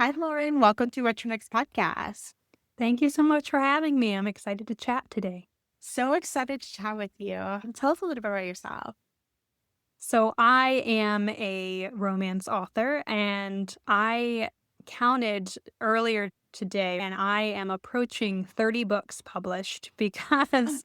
Hi, Lauren. Welcome to What's Your Next podcast. Thank you so much for having me. I'm excited to chat today. So excited to chat with you. Tell us a little bit about yourself. So, I am a romance author, and I counted earlier today, and I am approaching 30 books published because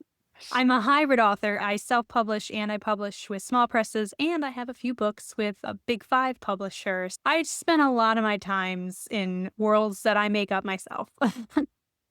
I'm a hybrid author. I self publish and I publish with small presses, and I have a few books with a big five publishers. I spend a lot of my times in worlds that I make up myself.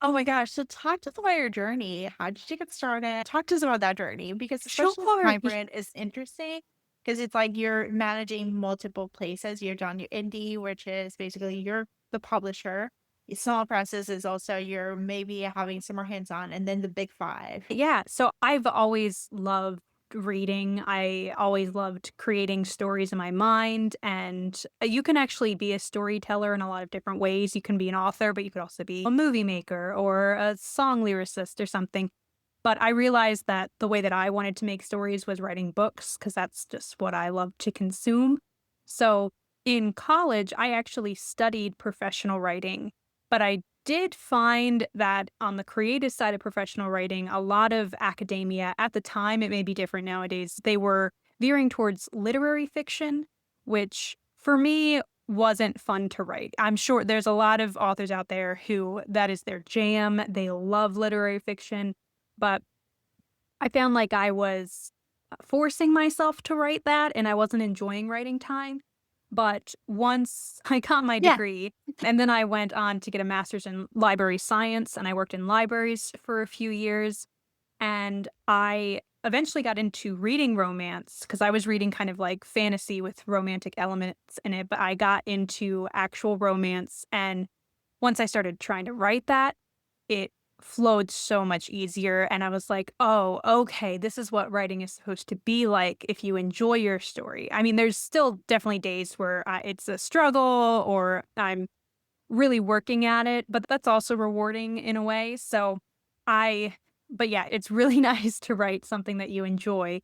Oh my gosh. So talk to us about your journey. How did you get started? Talk to us about that journey because especially Sure. hybrid is interesting because it's like you're managing multiple places. You're done your indie, which is basically you're the publisher. Your small presses is also you're maybe having some more hands on, and then the big five. Yeah, so I've always loved reading. I always loved creating stories in my mind, and you can actually be a storyteller in a lot of different ways. You can be an author, but you could also be a movie maker or a song lyricist or something. But I realized that the way that I wanted to make stories was writing books because that's just what I love to consume. So in college, I actually studied professional writing, but I did find that on the creative side of professional writing, a lot of academia at the time, it may be different nowadays, they were veering towards literary fiction, which for me wasn't fun to write. I'm sure there's a lot of authors out there who that is their jam. They love literary fiction, but I found like I was forcing myself to write that and I wasn't enjoying writing time. But once I got my Yeah. degree, and then I went on to get a master's in library science, and I worked in libraries for a few years. And I eventually got into reading romance because I was reading kind of like fantasy with romantic elements in it, but I got into actual romance. And once I started trying to write that, it flowed so much easier, and I was like, "Oh, okay, this is what writing is supposed to be like if you enjoy your story." I mean, there's still definitely days where, it's a struggle or I'm really working at it, but that's also rewarding in a way, so I but yeah, it's really nice to write something that you enjoy,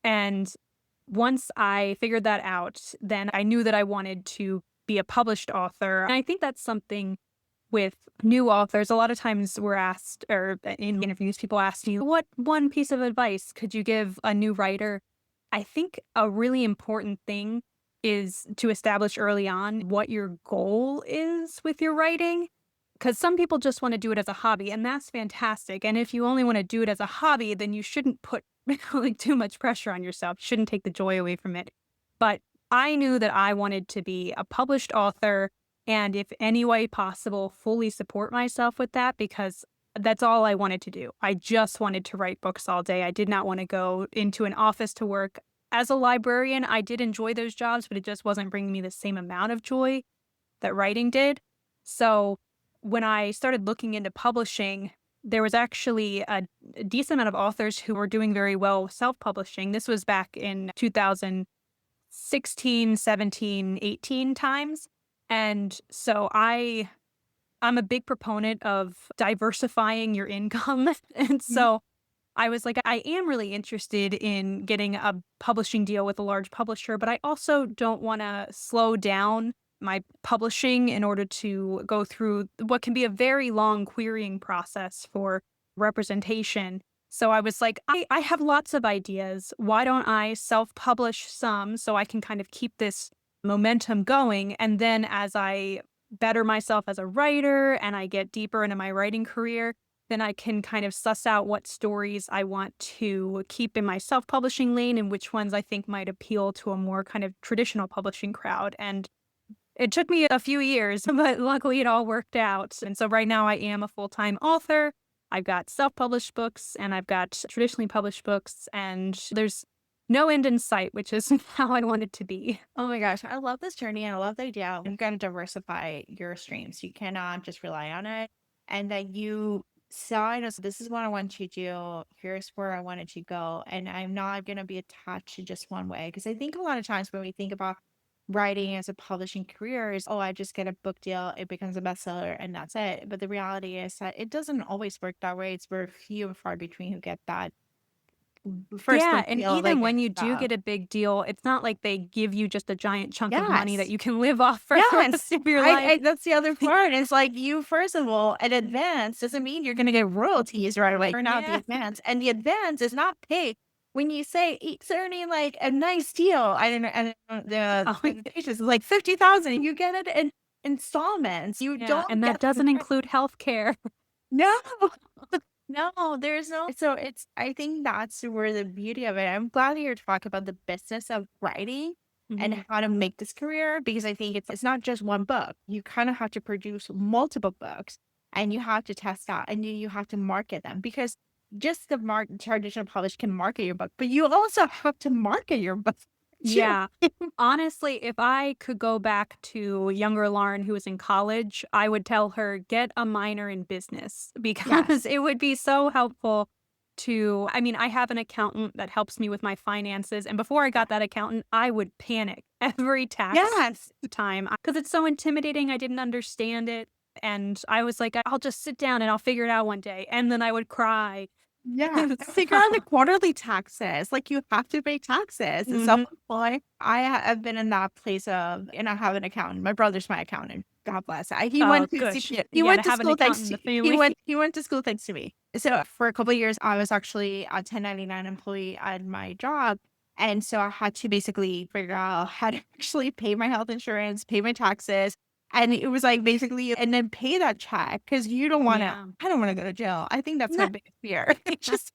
and once I figured that out, then I knew that I wanted to be a published author, and I think that's something with new authors, a lot of times we're asked, or in interviews, people ask you, what one piece of advice could you give a new writer? I think a really important thing is to establish early on what your goal is with your writing. Because some people just want to do it as a hobby, and that's fantastic. And if you only want to do it as a hobby, then you shouldn't put like too much pressure on yourself. You shouldn't take the joy away from it. But I knew that I wanted to be a published author and if any way possible, fully support myself with that because that's all I wanted to do. I just wanted to write books all day. I did not want to go into an office to work. As a librarian, I did enjoy those jobs, but it just wasn't bringing me the same amount of joy that writing did. So when I started looking into publishing, there was actually a decent amount of authors who were doing very well self publishing. This was back in 2016, 17, 18 times. And so I'm a big proponent of diversifying your income. And Mhm. so I was like, I am really interested in getting a publishing deal with a large publisher, but I also don't want to slow down my publishing in order to go through what can be a very long querying process for representation. So I was like, I have lots of ideas. Why don't I self publish some so I can kind of keep this momentum going? And then as I better myself as a writer and I get deeper into my writing career, then I can kind of suss out what stories I want to keep in my self-publishing lane and which ones I think might appeal to a more kind of traditional publishing crowd. And it took me a few years, but luckily it all worked out. And so right now I am a full-time author. I've got self-published books and I've got traditionally published books, and there's no end in sight, which is how I want it to be. Oh my gosh, I love this journey and I love the idea. You've got to diversify your streams. You cannot just rely on it. And that you saw it as this is what I want to do. Here's where I wanted to go. And I'm not going to be attached to just one way. Because I think a lot of times when we think about writing as a publishing career is, oh, I just get a book deal, it becomes a bestseller, and that's it. But the reality is that it doesn't always work that way. It's very few and far between who get that first Yeah, don't and feel even like when you a do get a big deal, it's not like they give you just a giant chunk of money that yes. you can live off for the Yes. rest of your life. I that's the other part. It's like you first of all, an advance doesn't mean you're gonna get royalties right away. Turn out the Yeah. advance. And the advance is not paid. When you say it's earning like a nice deal, I don't know the Oh, presentations is like 50,000, you get it in installments. You yeah, don't and that get the doesn't include healthcare. no. No, there's no so it's I think that's where the beauty of it. I'm glad that you're talking about the business of writing and Mhm. how to make this career because I think it's not just one book. You kind of have to produce multiple books and you have to test out and then you have to market them because just the traditional publish can market your book, but you also have to market your book too. Yeah. Honestly, if I could go back to younger Lauren who was in college, I would tell her, "Get a minor in business," because Yes. it would be so helpful to I mean, I have an accountant that helps me with my finances, and before I Yeah. got that accountant, I would panic every tax Yes. time because it's so intimidating, I didn't understand it, and I was like, "I'll just sit down and I'll figure it out one day," and then I would cry. Yeah, figure So out the quarterly taxes, like, you have to pay taxes, and Mhm. self-employed have been in that place of and I have an accountant, my brother's my accountant, God bless. He Oh, went to gosh. CPA he You gotta went to have an school accountant thanks in to the family. he went to school thanks to me. So, for a couple of years, I was actually a 1099 employee at my job, and so I had to basically figure out how to actually pay my health insurance, pay my taxes, and it was, like, basically and then pay that check because you don't wanna Yeah. I don't wanna go to jail. I think that's my biggest fear. It's just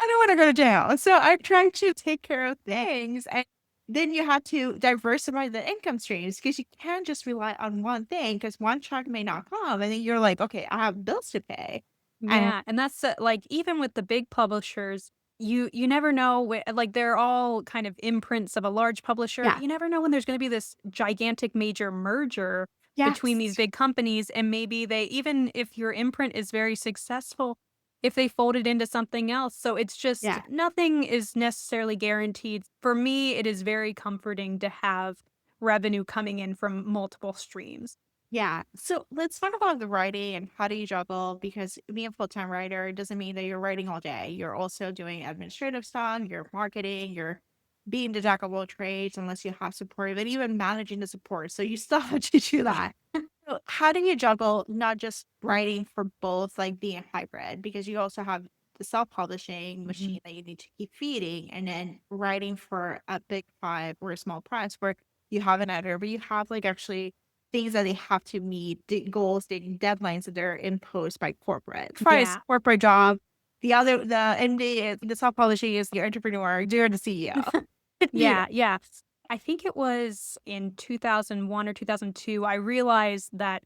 I don't wanna go to jail. So I'm trying to take care of things, and then you have to diversify the income streams because you can't just rely on one thing because one check may not come, and then you're like, "Okay, I have bills to pay." And Yeah, and that's, like, even with the big publishers, you never know like, they're all kind of imprints of a large publisher. yeah. You never know when there's gonna be this gigantic major merger between these Yes. big companies, and maybe they even if your imprint is very successful, if they fold it into something else. So it's just Yeah. nothing is necessarily guaranteed. For me, it is very comforting to have revenue coming in from multiple streams. Yeah. So let's talk about the writing and how do you juggle because being a full-time writer doesn't mean that you're writing all day. You're also doing administrative stuff, you're marketing, you're being the jack of all trades unless you have support, but even managing the support. So you still have to do that. So how do you juggle not just writing for both, like being hybrid, because you also have the self-publishing Mhm. machine that you need to keep feeding, and then writing for a big five or a small press where you have an editor, but you have like actually things that they have to meet, the goals, the deadlines that they're imposed by corporate. As far as Yeah. corporate job, the MD, the self-publishing is your entrepreneur, you're the CEO. You know, Yeah, yeah. I think it was in 2001 or 2002, I realized that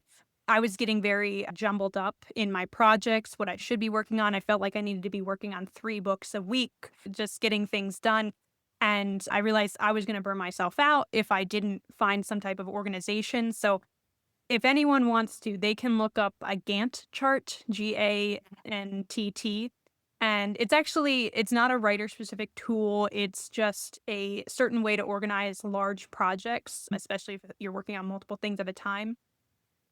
I was getting very jumbled up in my projects, what I should be working on. I felt like I needed to be working on 3 books a week, just getting things done. And I realized I was going to burn myself out if I didn't find some type of organization. So if anyone wants to, they can look up a Gantt chart, Gantt, and it's not a writer specific tool. It's just a certain way to organize large projects, especially if you're working on multiple things at a time.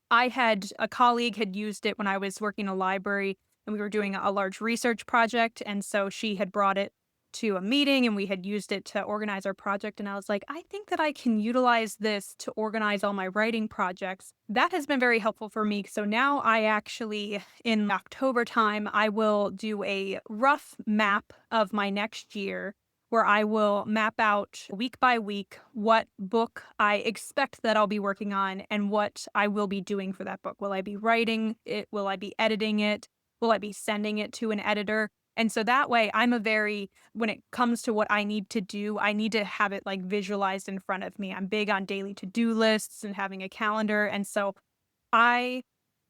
I had a colleague had used it when I was working in a library and we were doing a large research project. And so she had brought it to a meeting and we had used it to organize our project. And I was like, I think that I can utilize this to organize all my writing projects. That has been very helpful for me. So now I actually, in October time, I will do a rough map of my next year where I will map out week by week what book I expect that I'll be working on and what I will be doing for that book. Will I be writing it? Will I be editing it? Will I be sending it to an editor? And so that way, when it comes to what I need to do, I need to have it like visualized in front of me. I'm big on daily to do lists and having a calendar. And so I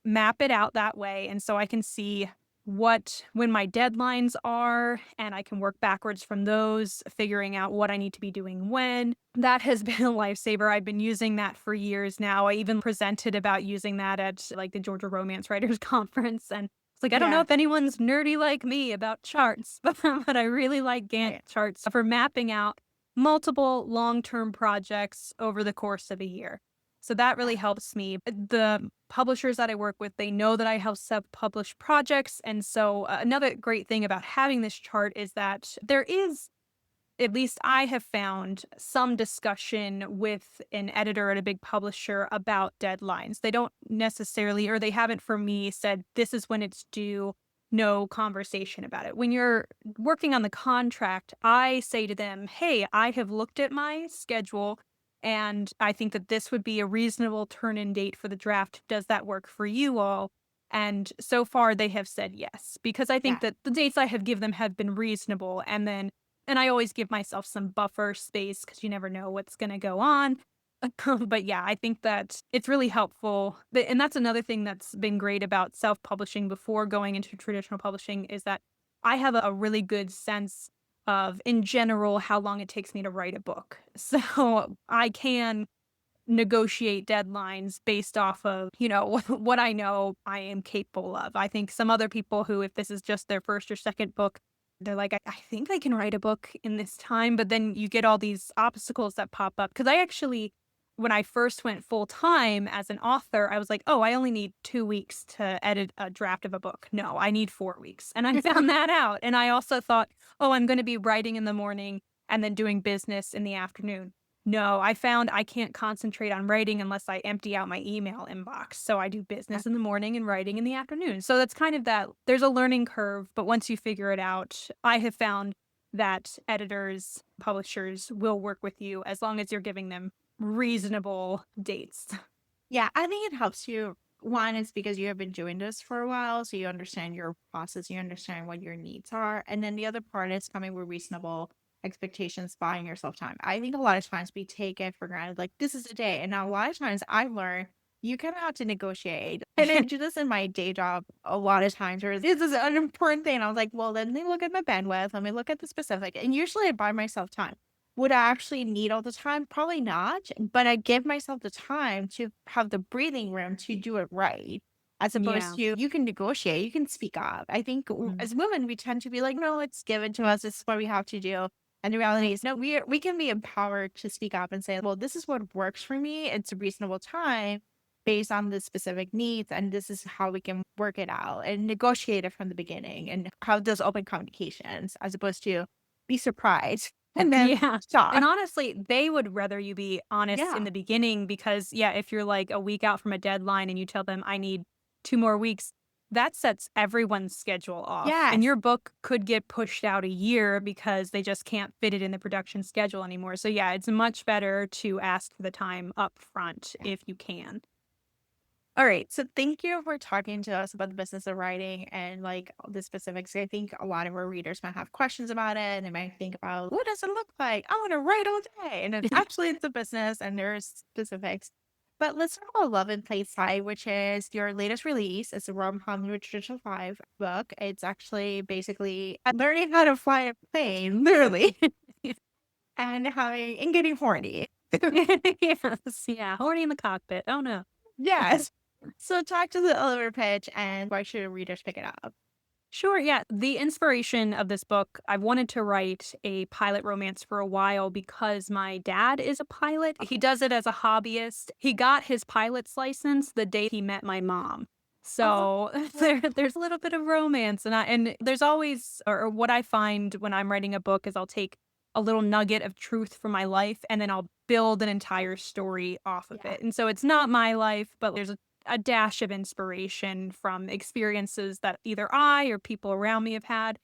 map it out that way, and so I can see when my deadlines are, and I can work backwards from those, figuring out what I need to be doing when. That has been a lifesaver. I've been using that for years now. I even presented about using that at, like, the Georgia Romance Writers Conference, and it's like, I don't know yeah. if anyone's nerdy like me about charts, but I really like Gantt Right. charts for mapping out multiple long-term projects over the course of a year. So that really helps me. The publishers that I work with, they know that I have self-published projects. And so another great thing about having this chart is that there is, at least I have found, some discussion with an editor at a big publisher about deadlines. They don't necessarily, or they haven't for me said, this is when it's due, no conversation about it. When you're working on the contract, I say to them, hey, I have looked at my schedule and I think that this would be a reasonable turn in date for the draft. Does that work for you all? And so far, they have said yes, because I think Yeah. that the dates I have given them have been reasonable. And I always give myself some buffer space because you never know what's gonna go on. But yeah, I think that it's really helpful. And that's another thing that's been great about self-publishing before going into traditional publishing is that I have a really good sense of, in general, how long it takes me to write a book. So I can negotiate deadlines based off of, what I know I am capable of. I think some other people who, if this is just their first or second book, they're like, I think I can write a book in this time. But then you get all these obstacles that pop up. Cause I actually, when I first went full time as an author, I was like, oh, I only need 2 weeks to edit a draft of a book. No, I need 4 weeks. And I found that out. And I also thought, oh, I'm going to be writing in the morning and then doing business in the afternoon. No, I found I can't concentrate on writing unless I empty out my email inbox. So I do business in the morning and writing in the afternoon. So that's kind of that there's a learning curve, but once you figure it out, I have found that editors, publishers will work with you as long as you're giving them reasonable dates. Yeah, I think it helps you. One is because you have been doing this for a while, so you understand your process, you understand what your needs are. And then the other part is coming with reasonable expectations, buying yourself time. I think a lot of times we take it for granted, like this is the day. And now a lot of times I've learned you kind of have to negotiate. And I do this in my day job a lot of times where this is an important thing. I was like, well, let me look at my bandwidth, let me look at the specific. And usually I buy myself time. Would I actually need all the time? Probably not, but I give myself the time to have the breathing room to do it right. As opposed Yeah. to you can negotiate, you can speak up. I think Mm. as women, we tend to be like, no, it's given to us. This is what we have to do. And the reality is, no, we can be empowered to speak up and say, well, this is what works for me. It's a reasonable time based on the specific needs. And this is how we can work it out and negotiate it from the beginning and have those open communications as opposed to be surprised and then Yeah. And shocked. honestly, they would rather you be honest in Yeah. the beginning because, yeah, if you're like a week out from a deadline and you tell them, I need 2 more weeks, that sets everyone's schedule off. And Yes. your book could get pushed out a year because they just can't fit it in the production schedule anymore. So, yeah, it's much better to ask for the time up front Yeah. if you can. All right. So thank you for talking to us about the business of writing and like the specifics. I think a lot of our readers might have questions about it and they might think about what does it look like? I want to write all day. And then actually it's a business and there's specifics. But let's talk about Love and Play Side, which is your latest release. It's a rom-com nutrition 5 book. It's actually basically learning how to fly a plane, literally, and having and getting horny. Yes. Yeah. Horny in the cockpit. Oh, no. Yes. So talk to the elevator pitch and why should readers pick it up? Sure, yeah. The inspiration of this book, I've wanted to write a pilot romance for a while because my dad is a pilot. He does it as a hobbyist. He got his pilot's license the day he met my mom. Oh, So there's a little bit of romance and there's always or what I find when I'm writing a book is I'll take a little nugget of truth from my life and then I'll build an entire story off of yeah. it. And so it's not my life, but there's a dash of inspiration from experiences that either I or people around me have had.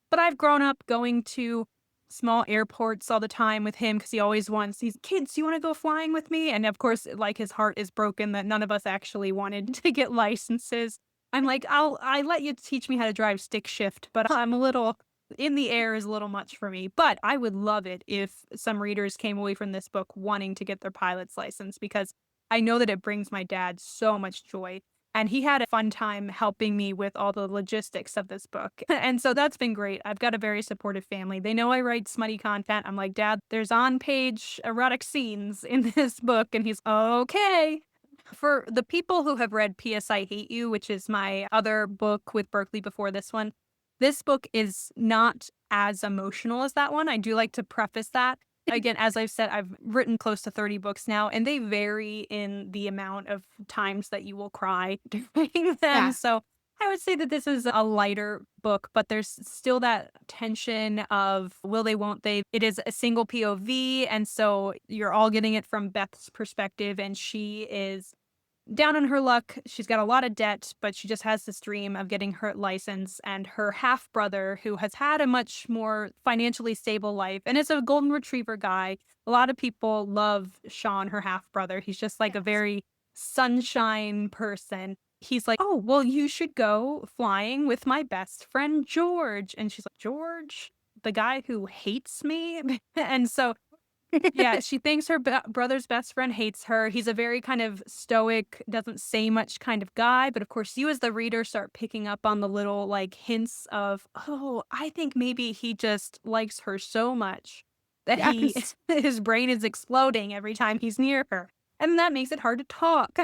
But I've grown up going to small airports all the time with him because he always wants these kids, you want to go flying with me? And of course, like his heart is broken that none of us actually wanted to get licenses. I'm like, I let you teach me how to drive stick shift, but I'm a little in the air is a little much for me. But I would love it if some readers came away from this book wanting to get their pilot's license because I know that it brings my dad so much joy. And he had a fun time helping me with all the logistics of this book. And so that's been great. I've got a very supportive family. They know I write smutty content. I'm like, Dad, there's on page erotic scenes in this book. And he's okay. For the people who have read P.S. I Hate You, which is my other book with Berkeley before this book is not as emotional as that one. I do like to preface that. Again, as I've said, I've written close to 30 books now, and they vary in the amount of times that you will cry during them. Yeah. So I would say that this is a lighter book, but there's still that tension of will they, won't they? It is a single POV. And so you're all getting it from Beth's perspective, and she is down on her luck. She's got a lot of debt, but she just has this dream of getting her license. And her half brother, who has had a much more financially stable life and is a golden retriever guy. A lot of people love Sean, her half brother. He's just like a Yes. very sunshine person. He's like, oh, well, you should go flying with my best friend, George. And she's like, George, the guy who hates me. And so yeah, she thinks her brother's best friend hates her. He's a very kind of stoic, doesn't say much kind of guy. But of course, you as the reader start picking up on the little like hints of, oh, I think maybe he just likes her so much that he Yes. his brain is exploding every time he's near her. And that makes it hard to talk.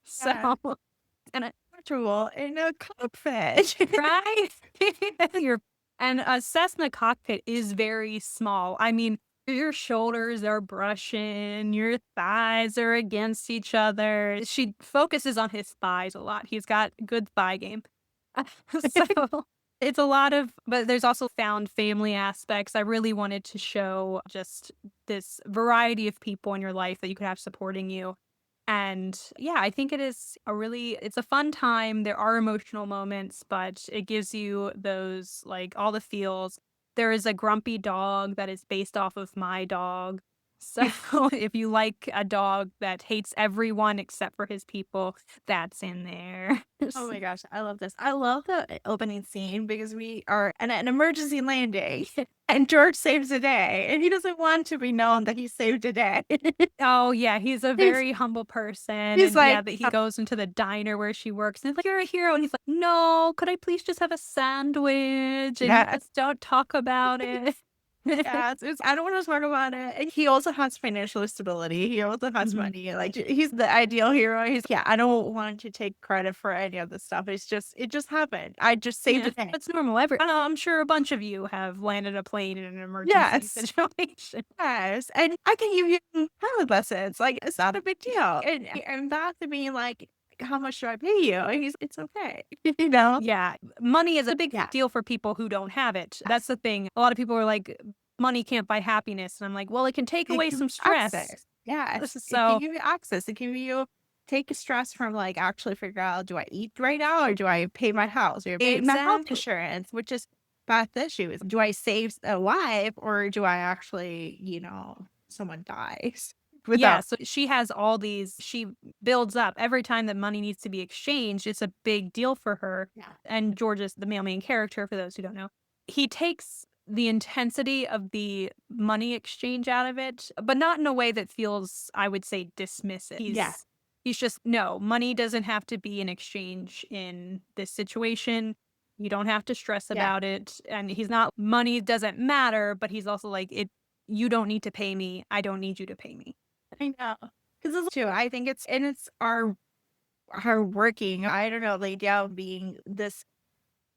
So, Yeah. and I, Comfortable in a cockpit. right? Your and a Cessna cockpit is very small. I mean, your shoulders are brushing, your thighs are against each other. She focuses on his thighs a lot. He's got good thigh game. So it's a lot of, but there's also found family aspects. I really wanted to show just this variety of people in your life that you could have supporting you. And yeah, I think it's a fun time. There are emotional moments, but it gives you those like all the feels. There is a grumpy dog that is based off of my dog. So if you like a dog that hates everyone except for his people, that's in there. Oh my gosh, I love this. I love the opening scene because we are in an emergency landing and George saves the day and he doesn't want to be known that he saved a day. Oh, yeah, he's a he's, very humble person, he's and yeah, like, that he goes into the diner where she works, and it's like, "You're a hero," and he's like, "No, could I please just have a sandwich, and yes. let's don't talk about it?" Yeah, I don't want to talk about it. And he also has financial stability. He also has Mhm. money. Like he's the ideal hero. He's yeah. I don't want to take credit for any of this stuff. It just happened. I just saved Yeah, a day. that's normal, I know, I'm sure a bunch of you have landed a plane in an emergency Yes, situation. yes, and I can give you pilot lessons. Like it's not a big deal. And that to me like, how much do I pay you? And it's okay. you know. Yeah, money is a big Yeah. deal for people who don't have it. That's Yes. the thing. A lot of people are like, "Money can't buy happiness," and I'm like, "Well, it can take It away gives some you stress." access. Yes. It can So give you access. It can give you take stress from like actually figure out do I eat right now or do I pay my house or pay my health exactly. insurance, which is Beth's issue is do I save a life or do I actually, someone dies Yeah, without so she has all these she builds up every time that money needs to be exchanged, it's a big deal for her, yeah. and George is the male main character, for those who don't know. He takes the intensity of the money exchange out of it, but not in a way that feels, I would say, dismissive. Yeah. He's just, "No, money doesn't have to be an exchange in this situation. You don't have to stress Yeah. about it," and he's not money doesn't matter, but he's also like, "It you don't need to pay me, I don't need you to pay me." I know. Because it's too. I think it's our working. I don't know, like yeah, being this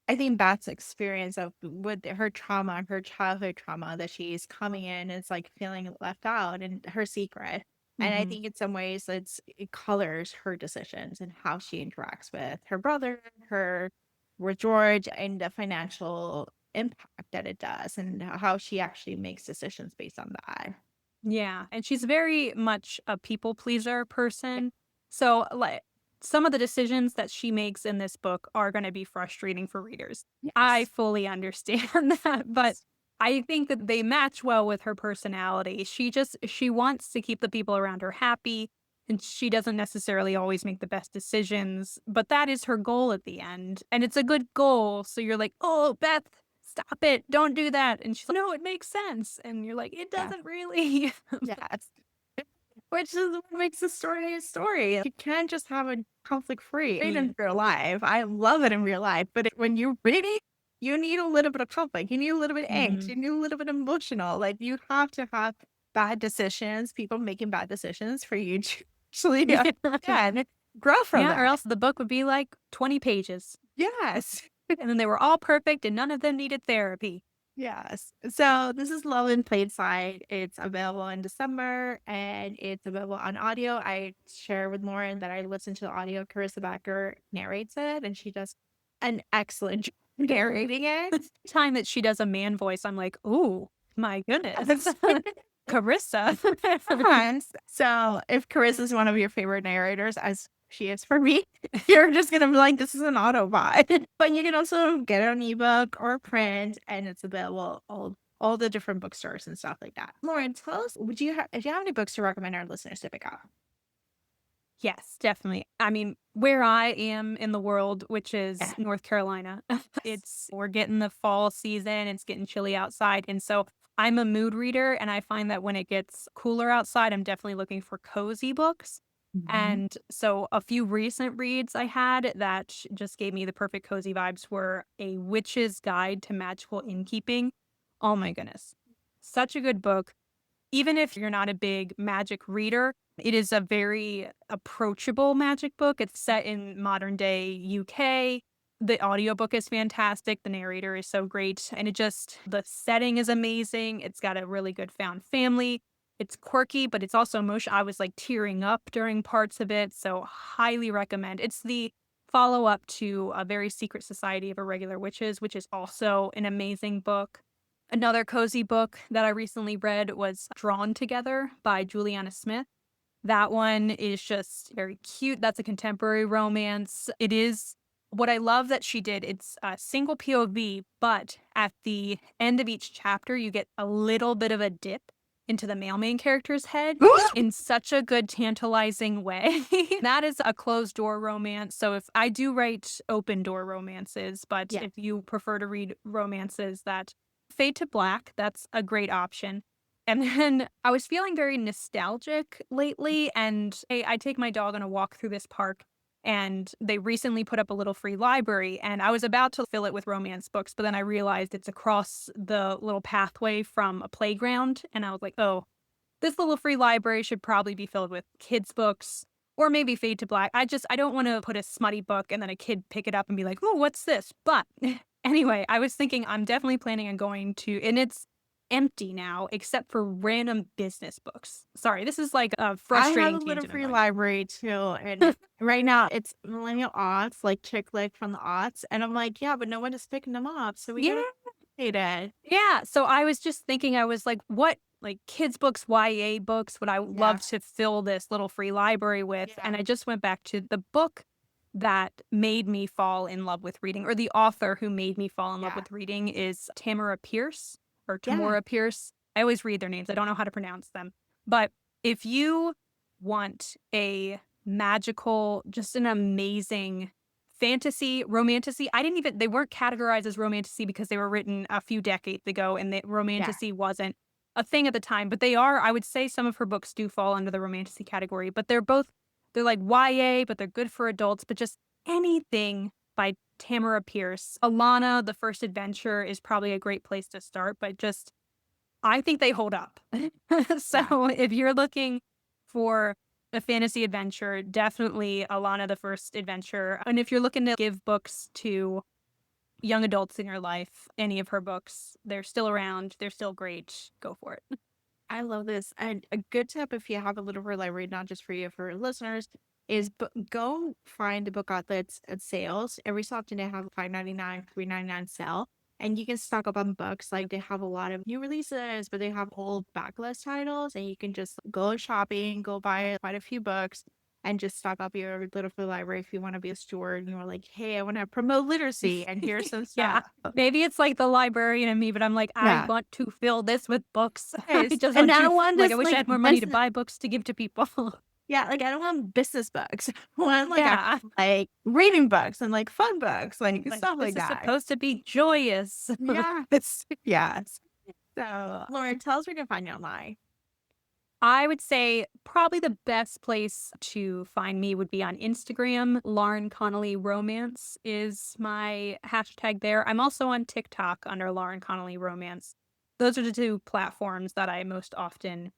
I think Beth's experience of with her trauma, her childhood trauma that she's coming in is like feeling left out and her secret. And I Mhm. think in some ways it colors her decisions and how she interacts with her brother, her with George, and the financial impact that it does and how she actually makes decisions based on that. Yeah, and she's very much a people pleaser Yeah. person. So, like, some of the decisions that she makes in this book are gonna be frustrating for readers. I Yes. fully understand that, but I think that they match well with her personality. She wants to keep the people around her happy, and she doesn't necessarily always make the best decisions, but that is her goal at the end, and it's a good goal, so you're like, "Oh, Beth, stop it, don't do that," and she's like, "No, it makes sense," and you're like, "It Yeah. doesn't really." Yes. Which is what makes the story a story. You can't just have a conflict free Yeah. in real life. I love it in real life, but when you're reading, you need a little bit of conflict. You need a little bit of angst. Mhm. You need a little bit emotional. Like you have to have bad decisions, people making bad decisions for you to actually, yeah, and grow from Yeah, or that. else the book would be like 20 pages, Yes. and then they were all perfect and none of them needed therapy. Yes. So this is Love in Plain Sight. It's available in December and it's available on audio. I share with Lauren that I listen to the audio. Carissa Becker narrates it and she does an excellent job narrating it. Time that she does a man voice, I'm like, "Ooh, my goodness, Carissa." Yes. So if Carissa is one of your favorite narrators, as she is for me, you're just gonna be like, this is an Autobot. But you can also get it on ebook or print, and it's available all the different bookstores and stuff like that. Lauren, tell us, would you have if you have any books to recommend our listeners to pick up? Yes, definitely. I mean, where I am in the world, which Yeah. is North Carolina, it's we're getting the fall season, it's getting chilly outside, and so I'm a mood reader, and I find that when it gets cooler outside, I'm definitely looking for cozy books. Mhm. And so a few recent reads I had that just gave me the perfect cozy vibes were A Witch's Guide to Magical Innkeeping. Oh my goodness. Such a good book. Even if you're not a big magic reader, it is a very approachable magic book. It's set in modern day UK. The audiobook is fantastic. The narrator is so great. And the setting is amazing. It's got a really good found family. It's quirky, but it's also emotional. I was like tearing up during parts of it. So, highly recommend. It's the follow up to A Very Secret Society of Irregular Witches, which is also an amazing book. Another cozy book that I recently read was Drawn Together by Juliana Smith. That one is just very cute. That's a contemporary romance. It is what I love that she did. It's a single POV, but at the end of each chapter, you get a little bit of a dip into the male main character's head in such a good, tantalizing way. That is a closed door romance. So if I do write open door romances, but Yeah. if you prefer to read romances that fade to black, that's a great option. And then I was feeling very nostalgic lately, and I take my dog on a walk through this park, and they recently put up a little free library, and I was about to fill it with romance books, but then I realized it's across the little pathway from a playground, and I was like, "Oh, this little free library should probably be filled with kids' books or maybe Fade to Black." I don't want to put a smutty book and then a kid pick it up and be like, "Oh, what's this?" But anyway, I was thinking I'm definitely planning on going to, and it's empty now except for random business books. Sorry, this is like a I have a frustrating little tangent I'm free going on. library too, and right now it's millennial aughts, like chick lit from the aughts, and I'm like, yeah, but no one is picking them up, so we Yeah. gotta hate it. Yeah, so I was just thinking, I was like, what like kids books, YA books would I Yeah, love to fill this little free library with? And yeah, I just went back to the book that made me fall in love with reading, or the author who made me fall in love yeah, with reading is Tamara Pierce or yeah. Tamora Pierce. I always read their names. I don't know how to pronounce them. But if you want a magical, just an amazing fantasy, romantasy. I didn't even they weren't categorized as romantasy because they were written a few decades ago and the Yeah, romantasy wasn't a thing at the time, but they are, I would say some of her books do fall under the romantasy category, but they're like YA, but they're good for adults, but just anything by Tamara Pierce. Alana, The First Adventure is probably a great place to start, but just I think they hold up. yeah. So if you're looking for a fantasy adventure, definitely Alana the First Adventure. And if you're looking to give books to young adults in your life, any of her books, they're still around, they're still great. Go for it. I love this. And a good tip if you have a little library, not just for you, for listeners, is go find the book outlets at sales. Every so often they have a 5.99, 3.99 sale. And you can stock up on books. Like they have a lot of new releases, but they have old backlist titles. And you can just go shopping, go buy quite a few books, and just stock up your little free library if you want to be a steward and you're like, hey, I want to promote literacy and here's some Yeah. stuff. Maybe it's like the librarian in me, but I'm like, I Yeah. want to fill this with books. I Yes. just And want I to, don't want like, I this wish I like had more money to buy books to give to people. yeah, like, I don't want business books. I want, like, Yeah. actual, like, reading books and, like, fun books, like, Like, stuff this like is that. supposed to be joyous. Yes. Yes. So, Lauren, tell us where you can find you online. I would say probably the best place to find me would be on Instagram. Lauren Connolly Romance is my hashtag there. I'm also on TikTok under Lauren Connolly Romance. Those are the two platforms that I most often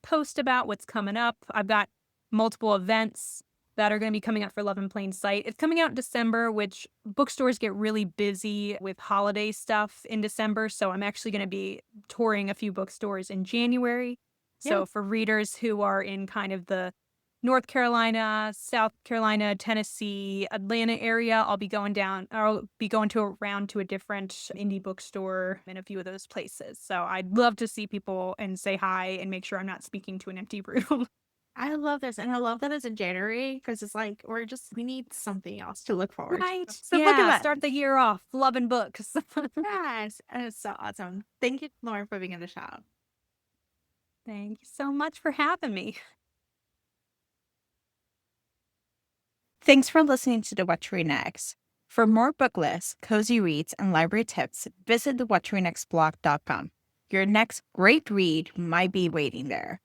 post about what's coming up. I've got multiple events that are going to be coming out for Love in Plain Sight. It's coming out in December, which bookstores get really busy with holiday stuff in December. So I'm actually going to be touring a few bookstores in January. Yeah. So for readers who are in kind of the North Carolina, South Carolina, Tennessee, Atlanta area, I'll be going to around to a different indie bookstore in a few of those places. So I'd love to see people and say hi and make sure I'm not speaking to an empty room. I love this. And I love that it's in January because it's like, we need something else to look forward to. Right. So book Yeah, start event. the year off loving books. Yes. And it's so awesome. Thank you, Lauren, for being in the shop. Thank you so much for having me. Thanks for listening to the What to Read Next. For more book lists, cozy reads, and library tips, visit the whattoreadnextblog.com. Your next great read might be waiting there.